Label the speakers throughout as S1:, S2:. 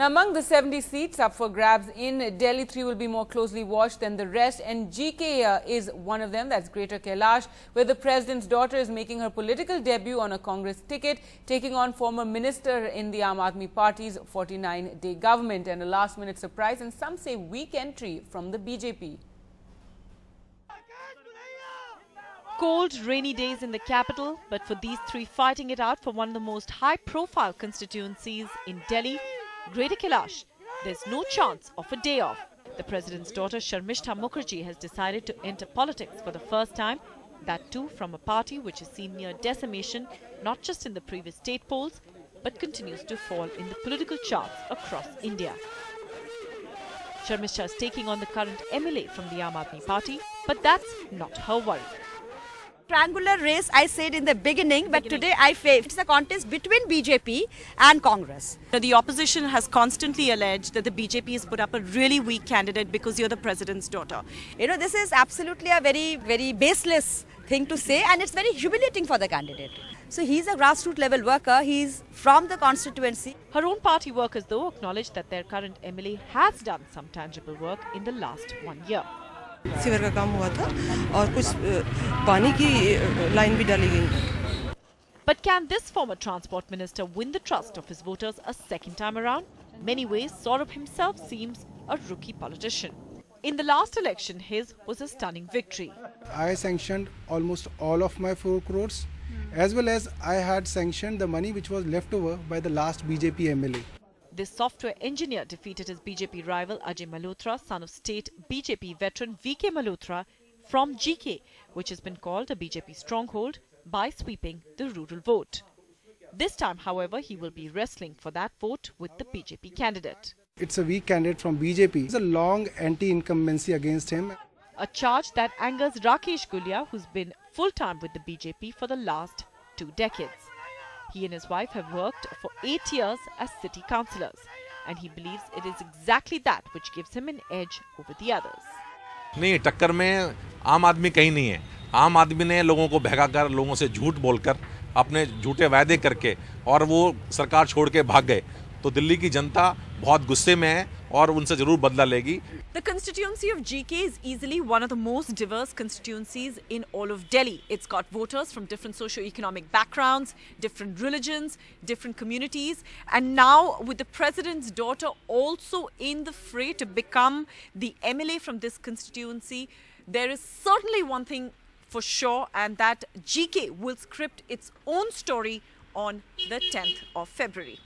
S1: Now, among the 70 seats up for grabs in Delhi, 3 will be more closely watched than the rest, and GK is one of them. That's Greater Kailash, where the president's daughter is making her political debut on a Congress ticket, taking on former minister in the Aam Aadmi Party's 49-day government, and a last-minute surprise, and some say weak entry from the BJP.
S2: Cold, rainy days in the capital, but for these 3 fighting it out for one of the most high-profile constituencies in Delhi, Greater Kailash, there's no chance of a day off. The president's daughter Sharmishta Mukherjee has decided to enter politics for the first time, that too from a party which has seen near decimation not just in the previous state polls, but continues to fall in the political charts across India. Sharmishta is taking on the current MLA from the Aam Aadmi Party, but that's not her worry.
S3: Triangular race, I said in the beginning, but today I face it's a contest between BJP and Congress.
S4: The opposition has constantly alleged that the BJP has put up a really weak candidate because you're the president's daughter.
S3: You know, this is absolutely a very baseless thing to say, and it's very humiliating for the candidate. So he's a grassroots level worker, he's from the constituency.
S2: Her own party workers though acknowledge that their current MLA has done some tangible work in the last 1 year.
S5: Sewer का काम हुआ था और कुछ पानी की line भी डाली गई.
S2: But can this former transport minister win the trust of his voters a second time around? In many ways, Saurabh himself seems a rookie politician. In the last election, his was a stunning victory.
S6: I sanctioned almost all of my 4 crores, as well as I had sanctioned the money which was left over by the last BJP MLA.
S2: This software engineer defeated his BJP rival Ajay Malhotra, son of state BJP veteran VK Malhotra from GK, which has been called a BJP stronghold, by sweeping the rural vote. This time, however, he will be wrestling for that vote with the BJP candidate.
S6: It's a weak candidate from BJP. There's a long anti-incumbency against him.
S2: A charge that angers Rakesh Gulia, who's been full-time with the BJP for the last 2 decades. He and his wife have worked for 8 years as city councillors, and he believes it is exactly that which gives him an edge over the others.
S7: नहीं, टक्कर में आम आदमी कहीं नहीं है. आम आदमी ने लोगों को भगाकर, लोगों से झूठ बोलकर, अपने झूठे वायदे करके और वो सरकार छोड़ के भाग गए. तो दिल्ली की जनता बहुत गुस्से में है और उनसे जरूर बदला लेगी.
S4: The constituency of GK is easily one of the most diverse constituencies in all of Delhi. It's got voters from different socio-economic backgrounds, different religions, different communities, and now with the president's daughter also in the fray to become the MLA from this constituency, there is certainly one thing for sure, and that GK will script its own story on the 10th of February.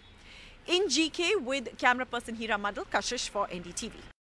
S4: In GK with camera person Hira Madal, Kashish for NDTV.